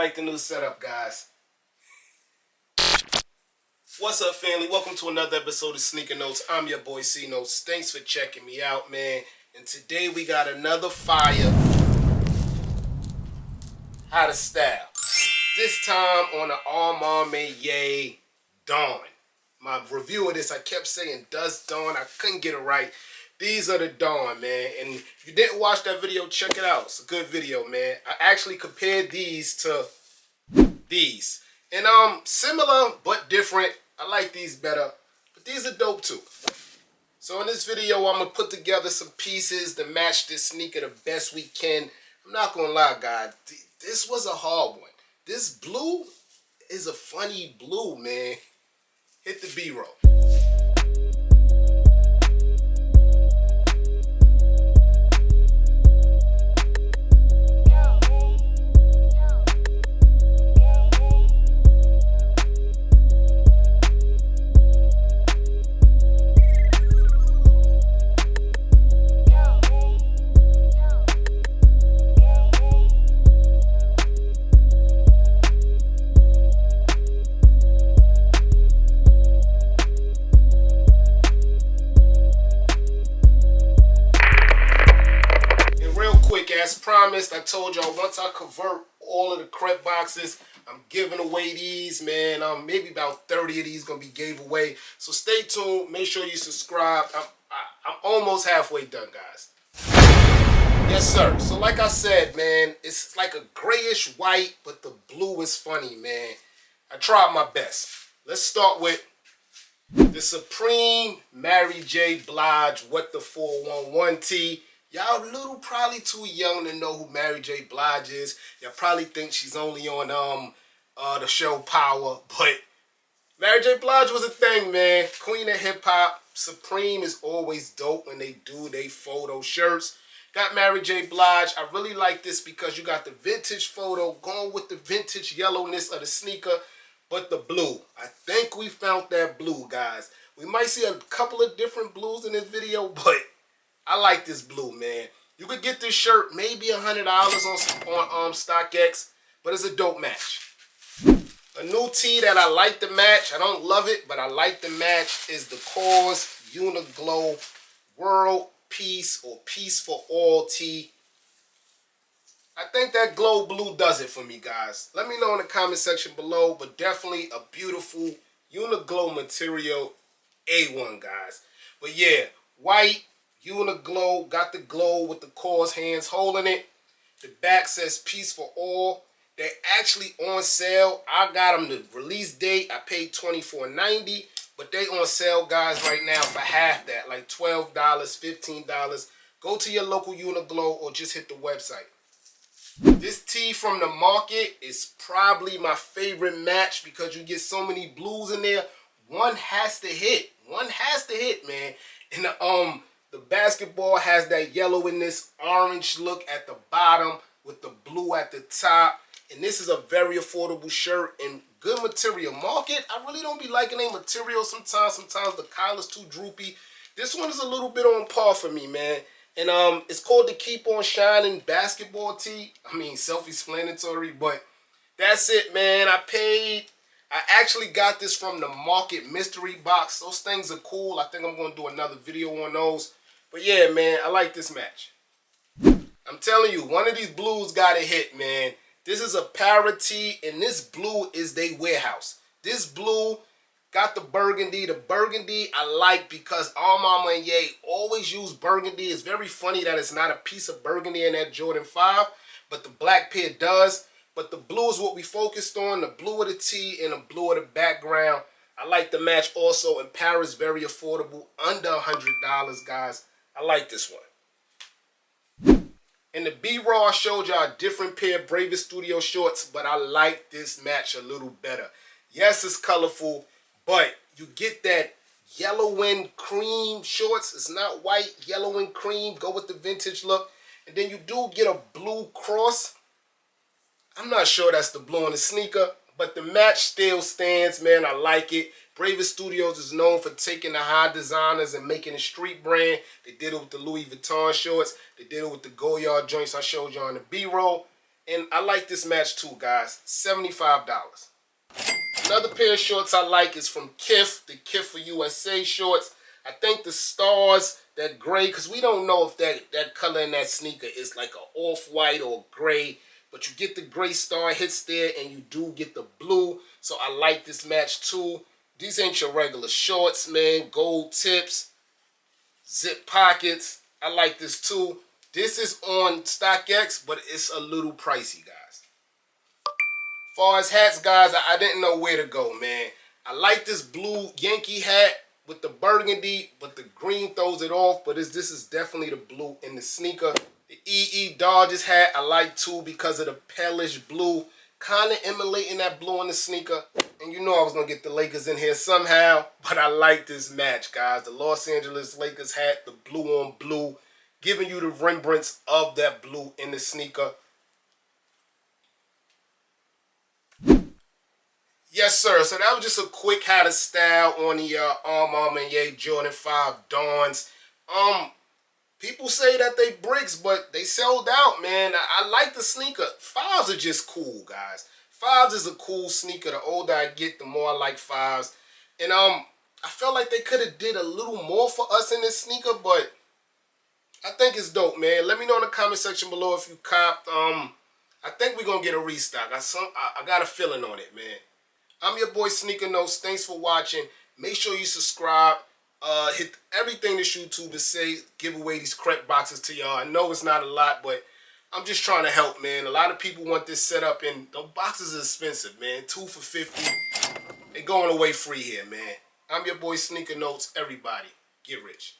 like the new setup, guys. What's up, family? Welcome to another episode of Sneaker Notes. I'm your boy C Notes. Thanks for checking me out, man. And today we got another fire how to style. This time on the Maniere Dawn. My review of this, I kept saying Dust Dawn. I couldn't get it right. These are the Dawn, man. And if you didn't watch that video, check it out. It's a good video, man. I actually compared these to these. And similar but different. I like these better. But these are dope too. So in this video, I'm going to put together some pieces to match this sneaker the best we can. I'm not going to lie, guys. This was a hard one. This blue is a funny blue, man. Hit the B-roll. As promised, I told y'all once I convert all of the crepe boxes, I'm giving away these, man. Maybe about 30 of these gonna be gave away. So stay tuned. Make sure you subscribe. I'm almost halfway done, guys. Yes, sir. So like I said, man, it's like a grayish white, but the blue is funny, man. I tried my best. Let's start with the Supreme Mary J. Blige What the 411 T. Y'all probably too young to know who Mary J. Blige is. Y'all probably think she's only on the show Power, but Mary J. Blige was a thing, man. Queen of hip hop. Supreme is always dope when they do they photo shirts. Got Mary J. Blige. I really like this because you got the vintage photo going with the vintage yellowness of the sneaker, but the blue. I think we found that blue, guys. We might see a couple of different blues in this video, but I like this blue, man. You could get this shirt maybe $100 on StockX, but it's a dope match. A new tee that I like to match, I don't love it, but I like to match, is the Cause Uniglow World Peace or Peace for All tee. I think that glow blue does it for me, guys. Let me know in the comment section below, but definitely a beautiful Uniglow material, A1, guys. But yeah, white, Uniglow, got the glow with the Cause hands holding it. The back says Peace for All. They're actually on sale. I got them the release date. I paid $24.90, but they on sale, guys, right now for half that, like $12, $15. Go to your local Uniglow or just hit the website. This tee from the market is probably my favorite match because you get so many blues in there. One has to hit. One has to hit, man. And the basketball has that yellow in this orange look at the bottom with the blue at the top. And this is a very affordable shirt and good material. Market, I really don't be liking their material sometimes. Sometimes the collar's too droopy. This one is a little bit on par for me, man. And it's called the Keep On Shining basketball tee. I mean, self-explanatory, but that's it, man. I actually got this from the Market mystery box. Those things are cool. I think I'm going to do another video on those. But yeah, man, I like this match. I'm telling you, one of these blues got to hit, man. This is a parity, and this blue is their warehouse. This blue got the burgundy. The burgundy I like because Maniere always use burgundy. It's very funny that it's not a piece of burgundy in that Jordan 5, but the black pair does. But the blue is what we focused on, the blue of the tee and the blue of the background. I like the match also, and Paris very affordable, under $100, guys. I like this one. In the B-roll, I showed y'all a different pair of Bravest Studio shorts, but I like this match a little better. Yes, it's colorful, but you get that yellow and cream shorts. It's not white, yellow and cream. Go with the vintage look. And then you do get a blue cross. I'm not sure that's the blue on the sneaker, but the match still stands, man. I like it. Bravest Studios is known for taking the high designers and making a street brand. They did it with the Louis Vuitton shorts. They did it with the Goyard joints I showed you on the B-roll. And I like this match too, guys. $75. Another pair of shorts I like is from Kith, the Kith for USA shorts. I think the stars, that gray, because we don't know if that color in that sneaker is like an off-white or gray, but you get the gray star hits there and you do get the blue. So I like this match too. These ain't your regular shorts, man. Gold tips, zip pockets. I like this too. This is on StockX, but it's a little pricey, guys. Far as hats, guys, I didn't know where to go, man. I like this blue Yankee hat with the burgundy, but the green throws it off. But this is definitely the blue in the sneaker. The EE Dodgers hat I like too because of the palish blue, kind of emulating that blue in the sneaker. And you know I was going to get the Lakers in here somehow, but I like this match, guys. The Los Angeles Lakers hat, the blue on blue, giving you the remembrance of that blue in the sneaker. Yes, sir. So that was just a quick how to style on the Maniere Jordan 5 Dawns. People say that they bricks, but they sold out, man. I like the sneaker. 5s are just cool, guys. 5s is a cool sneaker. The older I get, the more I like 5s. And I felt like they could have did a little more for us in this sneaker, but I think it's dope, man. Let me know in the comment section below if you copped. I think we're gonna get a restock. I got a feeling on it, man. I'm your boy Sneaker Notes. Thanks for watching. Make sure you subscribe. Hit everything this YouTube to say. Give away these crepe boxes to y'all. I know it's not a lot, but I'm just trying to help, man. A lot of people want this set up, and the boxes are expensive, man. 2 for $50. They're going away free here, man. I'm your boy Sneaker Notes. Everybody, get rich.